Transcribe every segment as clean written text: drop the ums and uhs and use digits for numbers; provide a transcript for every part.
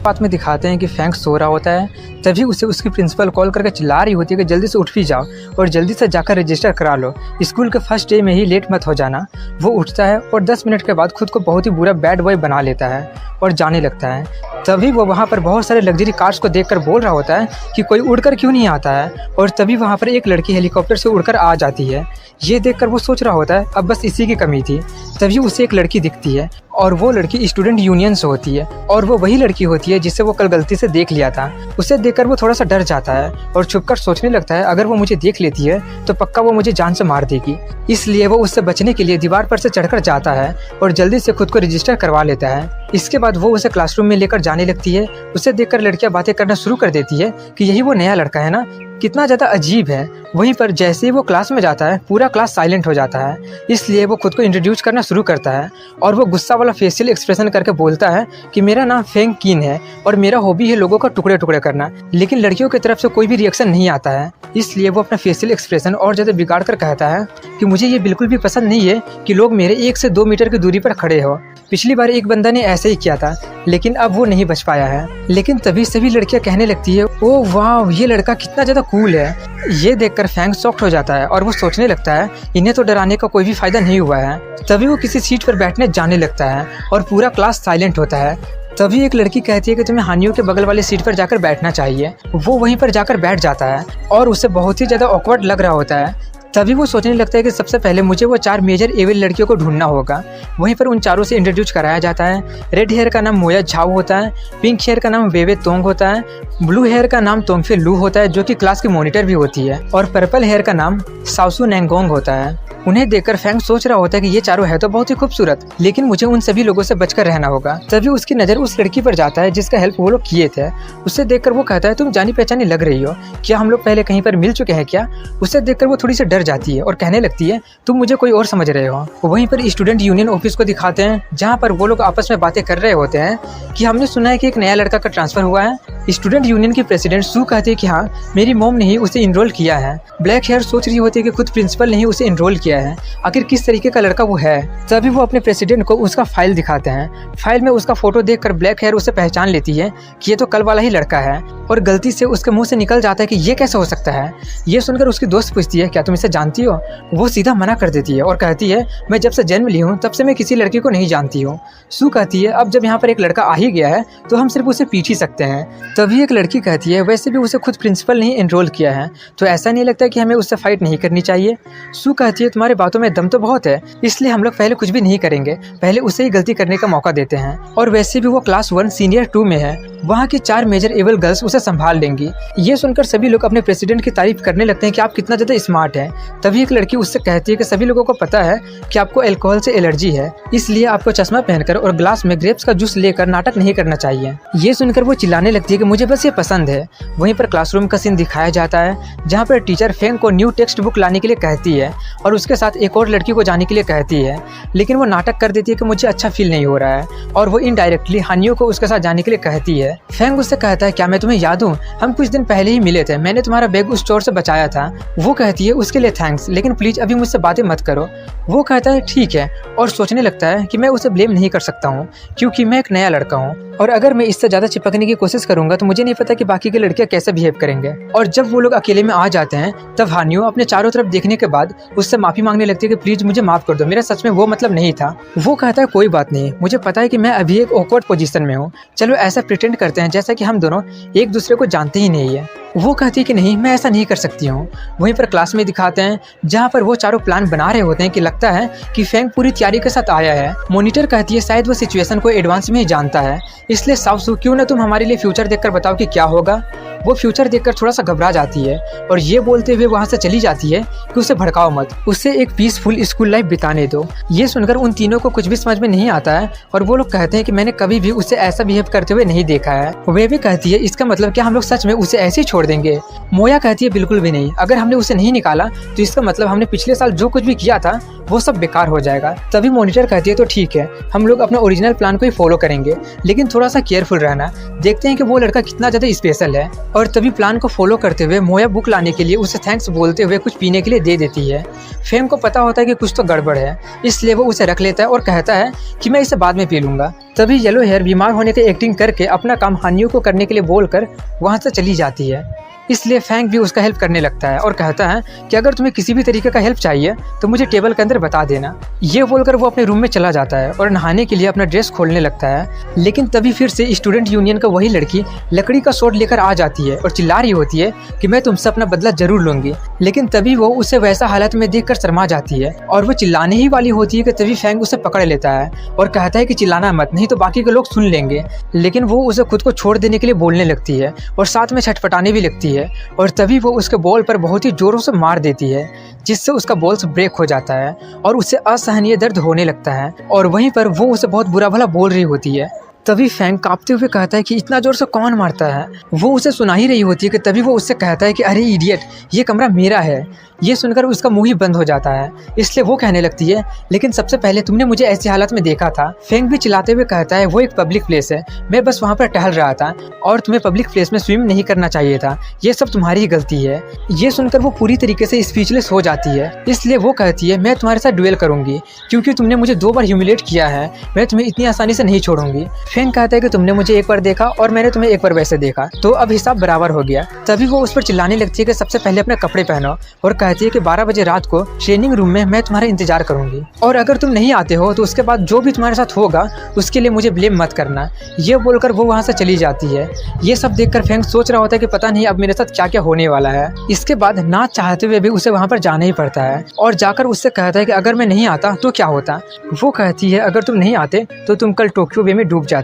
बात में दिखाते हैं कि फैंग सो रहा होता है, तभी उसे उसकी प्रिंसिपल कॉल करके चिल्ला रही होती है कि जल्दी से उठ भी जाओ और जल्दी से जाकर रजिस्टर करा लो, स्कूल के फर्स्ट डे में ही लेट मत हो जाना। वो उठता है और 10 मिनट के बाद खुद को बहुत ही बुरा बैड बॉय बना लेता है और जाने लगता है। तभी वो वहाँ पर बहुत सारे लग्जरी कार्स को देखकर बोल रहा होता है कि कोई उड़कर क्यों नहीं आता है, और तभी वहाँ पर एक लड़की हेलीकॉप्टर से उड़कर आ जाती है। ये देखकर वो सोच रहा होता है अब बस इसी की कमी थी। तभी उसे एक लड़की दिखती है और वो लड़की स्टूडेंट यूनियन से होती है और वो वही लड़की होती है जिसे वो कल गलती से देख लिया था। उसे देखकर वो थोड़ा सा डर जाता है और छुपकर सोचने लगता है अगर वो मुझे देख लेती है तो पक्का वो मुझे जान से मार देगी। इसलिए वो उससे बचने के लिए दीवार पर से चढ़कर जाता है और जल्दी से खुद को रजिस्टर करवा लेता है। इसके बाद वो उसे क्लासरूम में लेकर जाने लगती है। उसे देखकर लड़कियां बातें करना शुरू कर देती है कि यही वो नया लड़का है ना, कितना ज़्यादा अजीब है। वहीं पर जैसे ही वो क्लास में जाता है पूरा क्लास साइलेंट हो जाता है। इसलिए वो खुद को इंट्रोड्यूस करना शुरू करता है और वो गुस्सा वाला फेशियल एक्सप्रेशन करके बोलता है कि मेरा नाम फेंग कीन है और मेरा हॉबी है लोगों का टुकड़े टुकड़े करना। लेकिन लड़कियों की तरफ से कोई भी रिएक्शन नहीं आता है। इसलिए वो अपना फेशियल एक्सप्रेशन और ज़्यादा बिगाड़ कर कहता है कि मुझे ये बिल्कुल भी पसंद नहीं है कि लोग मेरे 1 से 2 मीटर की दूरी पर खड़े हो। पिछली बार एक बंदा ने ऐसे ही किया था लेकिन अब वो नहीं बच पाया है। लेकिन तभी सभी लड़कियां कहने लगती है ओह वाह ये लड़का कितना ज़्यादा कूल है। ये देखकर फैंग शॉक्ड हो जाता है और वो सोचने लगता है इन्हें तो डराने का कोई भी फायदा नहीं हुआ है। तभी वो किसी सीट पर बैठने जाने लगता है और पूरा क्लास साइलेंट होता है। तभी एक लड़की कहती है कि तुम्हें हानियों के बगल वाली सीट पर जाकर बैठना चाहिए। वो वहीं पर जाकर बैठ जाता है और उसे बहुत ही ज़्यादा ऑकवर्ड लग रहा होता है। तभी वो सोचने लगता है कि सबसे पहले मुझे वो 4 मेजर एविल लड़कियों को ढूंढना होगा। वहीं पर उन चारों से इंट्रोड्यूस कराया जाता है। रेड हेयर का नाम मोया झाओ होता है, पिंक हेयर का नाम वेवे तोंग होता है, ब्लू हेयर का नाम तोंगफे लू होता है जो कि क्लास की मॉनिटर भी होती है, और पर्पल हेयर का नाम साउसू नैंगोंग होता है। उन्हें देखकर फैंग सोच रहा होता है कि ये चारों है तो बहुत ही खूबसूरत, लेकिन मुझे उन सभी लोगों से बचकर रहना होगा। तभी उसकी नज़र उस लड़की पर जाता है जिसका हेल्प वो लोग किए थे। उसे देखकर वो कहता है तुम जानी पहचानी लग रही हो, क्या हम लोग पहले कहीं पर मिल चुके हैं क्या? उसे देखकर वो थोड़ी सी डर जाती है और कहने लगती है तुम मुझे कोई और समझ रहे हो। वहीं पर स्टूडेंट यूनियन ऑफिस को दिखाते हैं जहाँ पर वो लोग आपस में बातें कर रहे होते हैं कि हमने सुना है कि एक नया लड़का का ट्रांसफर हुआ है। स्टूडेंट यूनियन की प्रेसिडेंट सू कहती है कि हाँ मेरी मॉम ने ही उसे इनरोल किया है। ब्लैक हेयर सोच रही होती है कि खुद प्रिंसिपल ने ही उसे इनरोल किया है, आखिर किस तरीके का लड़का वो है। तभी वो अपने प्रेसिडेंट को उसका फाइल दिखाते हैं। फाइल में उसका फोटो देखकर ब्लैक हेयर उसे पहचान लेती है कि ये तो कल वाला ही लड़का है और गलती से उसके मुंह से निकल जाता है कि ये कैसे हो सकता है। ये सुनकर उसकी दोस्त पूछती है क्या तुम इसे जानती हो? वो सीधा मना कर देती है और कहती है मैं जब से जन्म ली हूँ तब से मैं किसी लड़की को नहीं जानती हूँ। सू कहती है अब जब यहाँ पर एक लड़का आ ही गया है तो हम सिर्फ उसे पीट ही सकते हैं। तभी एक लड़की कहती है वैसे भी उसे खुद प्रिंसिपल ने ही एनरोल किया है तो ऐसा नहीं लगता कि हमें उससे फाइट नहीं करनी चाहिए। सू कहती है तुम्हारी बातों में दम तो बहुत है, इसलिए हम लोग पहले कुछ भी नहीं करेंगे, पहले उसे ही गलती करने का मौका देते हैं। और वैसे भी वो क्लास 1 सीनियर 2 में है, वहाँ की 4 मेजर एवल गर्ल्स उसे संभाल लेंगी। ये सुनकर सभी लोग अपने प्रेसिडेंट की तारीफ करने लगते हैं कि आप कितना ज़्यादा स्मार्ट हैं। तभी एक लड़की उससे कहती है कि सभी लोगों को पता है कि आपको अल्कोहल से एलर्जी है, इसलिए आपको चश्मा पहनकर और ग्लास में ग्रेप्स का जूस लेकर नाटक नहीं करना चाहिए। ये सुनकर वो चिल्लाने लगती है कि मुझे बस ये पसंद है। वहीं पर क्लासरूम का सीन दिखाया जाता है जहाँ पर टीचर फेंग को न्यू टेक्स्ट बुक लाने के लिए कहती है और उसके साथ एक और लड़की को जाने के लिए कहती है, लेकिन वो नाटक कर देती है कि मुझे अच्छा फील नहीं हो रहा है और वो इनडायरेक्टली हानियों को उसके साथ जाने के लिए कहती है। फेंग उससे कहता है क्या मैं तुम्हें याद हूँ, हम कुछ दिन पहले ही मिले थे, मैंने तुम्हारा बैग उस चोर से बचाया था। वो कहती है उसके लिए थैंक्स, लेकिन प्लीज अभी मुझसे बातें मत करो। वो कहता है ठीक है और सोचने लगता है कि मैं उसे ब्लेम नहीं कर सकता हूँ क्योंकि मैं एक नया लड़का हूँ और अगर मैं इससे ज़्यादा चिपकने की कोशिश करूंगा तो मुझे नहीं पता कि बाकी की लड़कियां कैसे बिहेव करेंगे। और जब वो लोग अकेले में आ जाते हैं तब हानियो अपने चारों तरफ देखने के बाद उससे माफी मांगने लगती है कि प्लीज मुझे माफ कर दो, मेरा सच में वो मतलब नहीं था। वो कहता है कोई बात नहीं, मुझे पता है कि मैं अभी एक ऑकवर्ड पोजीशन में हूँ, चलो ऐसा प्रिटेंड करते हैं जैसा कि हम दोनों एक दूसरे को जानते ही नहीं है। वो कहती है कि नहीं मैं ऐसा नहीं कर सकती हूँ। वहीं पर क्लास में दिखाते हैं जहाँ पर वो चारों प्लान बना रहे होते हैं कि लगता है कि फेंग पूरी तैयारी के साथ आया है। मॉनिटर कहती है शायद वो सिचुएशन को एडवांस में ही जानता है, इसलिए साउसू क्यों ना तुम हमारे लिए फ्यूचर देखकर बताओ कि क्या होगा। वो फ्यूचर देखकर थोड़ा सा घबरा जाती है और ये बोलते हुए वहाँ से चली जाती है कि उसे भड़काओ मत, उसे एक पीसफुल स्कूल लाइफ बिताने दो। ये सुनकर उन तीनों को कुछ भी समझ में नहीं आता है और वो लोग कहते हैं कि मैंने कभी भी उसे ऐसा बिहेव करते हुए नहीं देखा है। वे भी कहती है इसका मतलब क्या हम लोग सच में उसे ऐसे ही छोड़ देंगे? मोया कहती है बिल्कुल भी नहीं, अगर हमने उसे नहीं निकाला तो इसका मतलब हमने पिछले साल जो कुछ भी किया था वो सब बेकार हो जाएगा। तभी मॉनिटर कहती है तो ठीक है, हम लोग अपना ओरिजिनल प्लान को ही फॉलो करेंगे, लेकिन थोड़ा सा केयरफुल रहना, देखते हैं कि वो लड़का कितना ज़्यादा स्पेशल है। और तभी प्लान को फॉलो करते हुए मोया बुक लाने के लिए उसे थैंक्स बोलते हुए कुछ पीने के लिए दे देती है। फेंग को पता होता है कि कुछ तो गड़बड़ है, इसलिए वो उसे रख लेता है और कहता है कि मैं इसे बाद में पी लूँगा। तभी येलो हेयर बीमार होने की एक्टिंग करके अपना काम हान्यू को करने के लिए बोलकर वहाँ से चली जाती है। इसलिए फैंग भी उसका हेल्प करने लगता है और कहता है कि अगर तुम्हें किसी भी तरीके का हेल्प चाहिए तो मुझे टेबल के अंदर बता देना। ये बोलकर वो अपने रूम में चला जाता है और नहाने के लिए अपना ड्रेस खोलने लगता है। लेकिन तभी फिर से स्टूडेंट यूनियन का वही लड़की लकड़ी का स्वॉर्ड लेकर आ जाती है और चिल्ला रही होती है कि मैं तुमसे अपना बदला जरूर लूंगी। लेकिन तभी वो उसे वैसा हालत में देखकर शर्मा जाती है और वो चिल्लाने ही वाली होती है कि तभी फैंग उसे पकड़ लेता है और कहता है कि चिल्लाना मत, नहीं तो बाकी के लोग सुन लेंगे। लेकिन वो उसे खुद को छोड़ देने के लिए बोलने लगती है और साथ में छटपटाने भी लगती है और तभी वो उसके बॉल पर बहुत ही जोरों से मार देती है, जिससे उसका बॉल्स ब्रेक हो जाता है और उसे असहनीय दर्द होने लगता है। और वहीं पर वो उसे बहुत बुरा भला बोल रही होती है। तभी फैंग कांपते हुए कहता है कि इतना जोर से कौन मारता है। वो उसे सुना ही रही होती है कि तभी वो उससे कहता है कि अरे इडियट, ये कमरा मेरा है। ये सुनकर उसका मुंह ही बंद हो जाता है, इसलिए वो कहने लगती है लेकिन सबसे पहले तुमने मुझे ऐसी हालत में देखा था। फैंग भी चिल्लाते हुए कहता है वो एक पब्लिक प्लेस है, मैं बस वहाँ पर टहल रहा था और तुम्हें पब्लिक प्लेस में स्विम नहीं करना चाहिए था, ये सब तुम्हारी ही गलती है। ये सुनकर वो पूरी तरीके से स्पीचलेस हो जाती है, इसलिए वो कहती है मैं तुम्हारे साथ ड्यूएल करूंगी क्योंकि तुमने मुझे 2 बार ह्यूमिलेट किया है, मैं तुम्हें इतनी आसानी से नहीं छोड़ूंगी। फैंग कहता है कि तुमने मुझे एक बार देखा और मैंने तुम्हें एक बार वैसे देखा, तो अब हिसाब बराबर हो गया। तभी वो उस पर चिल्लाने लगती है कि सबसे पहले अपने कपड़े पहनो और कहती है कि 12 बजे रात को ट्रेनिंग रूम में मैं तुम्हारा इंतजार करूंगी और अगर तुम नहीं आते हो तो उसके बाद जो भी तुम्हारे साथ होगा उसके लिए मुझे ब्लेम मत करना। ये बोलकर वो वहाँ से चली जाती है। ये सब देखकर फैंग सोच रहा होता है कि पता नहीं अब मेरे साथ क्या क्या होने वाला है। इसके बाद ना चाहते हुए भी उसे वहाँ पर जाना ही पड़ता है और जाकर उससे कहता है कि अगर मैं नहीं आता तो क्या होता। वो कहती है अगर तुम नहीं आते तो तुम कल टोक्यो बे में डूब जाते।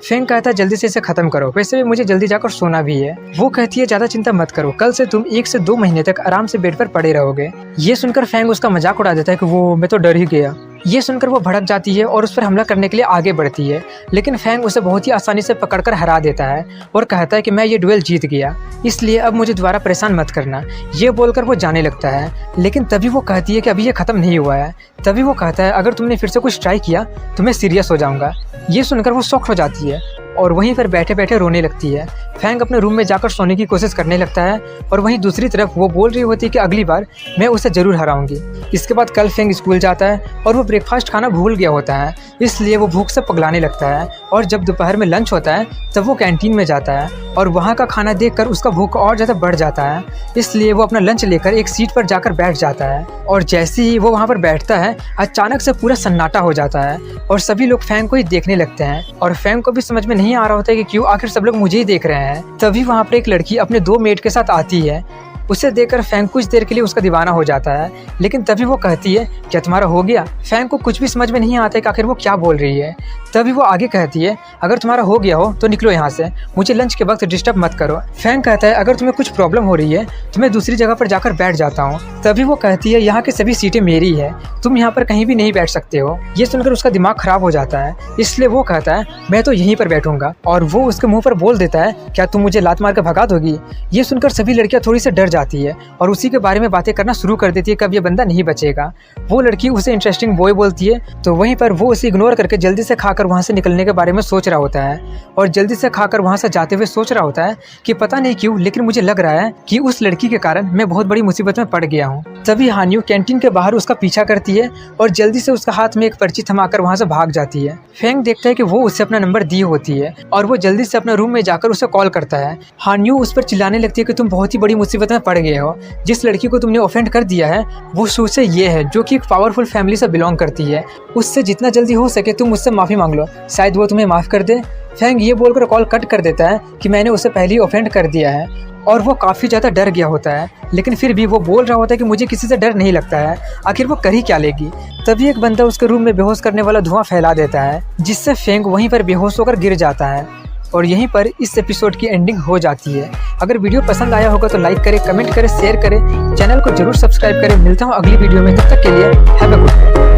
फैंग कहता है जल्दी से इसे खत्म करो, वैसे भी मुझे जल्दी जाकर सोना भी है। वो कहती है ज्यादा चिंता मत करो, कल से तुम 1 से 2 महीने तक आराम से बेड पर पड़े रहोगे। ये सुनकर फैंग उसका मजाक उड़ा देता है कि वो मैं तो डर ही गया। ये सुनकर वो भड़क जाती है और उस पर हमला करने के लिए आगे बढ़ती है, लेकिन फैंग उसे बहुत ही आसानी से पकड़कर हरा देता है और कहता है कि मैं ये डुएल जीत गया, इसलिए अब मुझे दोबारा परेशान मत करना। ये बोलकर वो जाने लगता है, लेकिन तभी वो कहती है कि अभी ये खत्म नहीं हुआ है। तभी वो कहता है अगर तुमने फिर से कुछ ट्राई किया तो मैं सीरियस हो जाऊंगा। ये सुनकर वो शॉक हो जाती है और वहीं पर बैठे बैठे रोने लगती है। फैंग अपने रूम में जाकर सोने की कोशिश करने लगता है और वहीं दूसरी तरफ वो बोल रही होती है कि अगली बार मैं उसे जरूर हराऊंगी। इसके बाद कल फैंग स्कूल जाता है और वो ब्रेकफास्ट खाना भूल गया होता है, इसलिए वो भूख से पगलाने लगता है और जब दोपहर में लंच होता है तब वो कैंटीन में जाता है और वहाँ का खाना देखकर उसका भूख और ज़्यादा बढ़ जाता है, इसलिए वो अपना लंच लेकर एक सीट पर जाकर बैठ जाता है। और जैसे ही वो वहाँ पर बैठता है अचानक से पूरा सन्नाटा हो जाता है और सभी लोग फैंग को ही देखने लगते हैं और फैंग को भी समझ में नहीं आ रहा होता है कि क्यों आखिर सब लोग मुझे ही देख रहे हैं। तभी वहाँ पर एक लड़की अपने 2 मेट के साथ आती है। उसे देखकर फैंग कुछ देर के लिए उसका दीवाना हो जाता है, लेकिन तभी वो कहती है क्या तुम्हारा हो गया। फैंग को कुछ भी समझ में नहीं आता है कि आखिर वो क्या बोल रही है। तभी वो आगे कहती है अगर तुम्हारा हो गया हो तो निकलो यहाँ से, मुझे लंच के वक्त डिस्टर्ब मत करो। फैंग कहता है अगर तुम्हें कुछ प्रॉब्लम हो रही है तो मैं दूसरी जगह पर जाकर बैठ जाता हूँ। तभी वो कहती है यहाँ की सभी सीटें मेरी है, तुम यहाँ पर कहीं भी नहीं बैठ सकते हो। ये सुनकर उसका दिमाग खराब हो जाता है, इसलिए वो कहता है मैं तो यहीं पर बैठूंगा और वो उसके मुंह पर बोल देता है क्या तुम मुझे लात मार कर भगा दोगी। ये सुनकर सभी लड़कियां थोड़ी सी डर जाती है और उसी के बारे में बातें करना शुरू कर देती है कब ये बंदा नहीं बचेगा। वो लड़की उसे इंटरेस्टिंग बॉय बोलती है, तो वहीं पर वो उसे इग्नोर करके जल्दी से खाकर वहाँ से निकलने के बारे में सोच रहा होता है और जल्दी से खाकर वहाँ से जाते हुए सोच रहा होता है कि पता नहीं क्यों लेकिन मुझे लग रहा है कि उस लड़की के कारण मैं बहुत बड़ी मुसीबत में पड़ गया हूँ। तभी हान्यू कैंटीन के बाहर उसका पीछा करती है और जल्दी से उसका हाथ में एक पर्ची थमाकर वहाँ से भाग जाती है। फैंग देखता है कि वो उसे अपना नंबर दी होती है और वो जल्दी से अपने रूम में जाकर उसे कॉल करता है। हान्यू उस पर चिल्लाने लगती है कि तुम बहुत ही बड़ी मुसीबत में पड़ गए हो, जिस लड़की को तुमने ऑफेंड कर दिया है वो शू से ये है जो कि एक पावरफुल फैमिली से बिलोंग करती है, उससे जितना जल्दी हो सके तुम उससे माफ़ी मांग लो, शायद वो तुम्हें माफ़ कर दे। फैंग ये बोलकर कॉल कट कर देता है कि मैंने उसे पहले ही ऑफेंड कर दिया है और वो काफ़ी ज़्यादा डर गया होता है, लेकिन फिर भी वो बोल रहा होता है कि मुझे किसी से डर नहीं लगता है, आखिर वो कर ही क्या लेगी। तभी एक बंदा उसके रूम में बेहोश करने वाला धुआं फैला देता है, जिससे फैंग वहीं पर बेहोश होकर गिर जाता है और यहीं पर इस एपिसोड की एंडिंग हो जाती है। अगर वीडियो पसंद आया होगा तो लाइक करें, कमेंट करें, शेयर करें, चैनल को जरूर सब्सक्राइब करें। मिलता हूँ अगली वीडियो में, तब तक के लिए हैव अ गुड डे।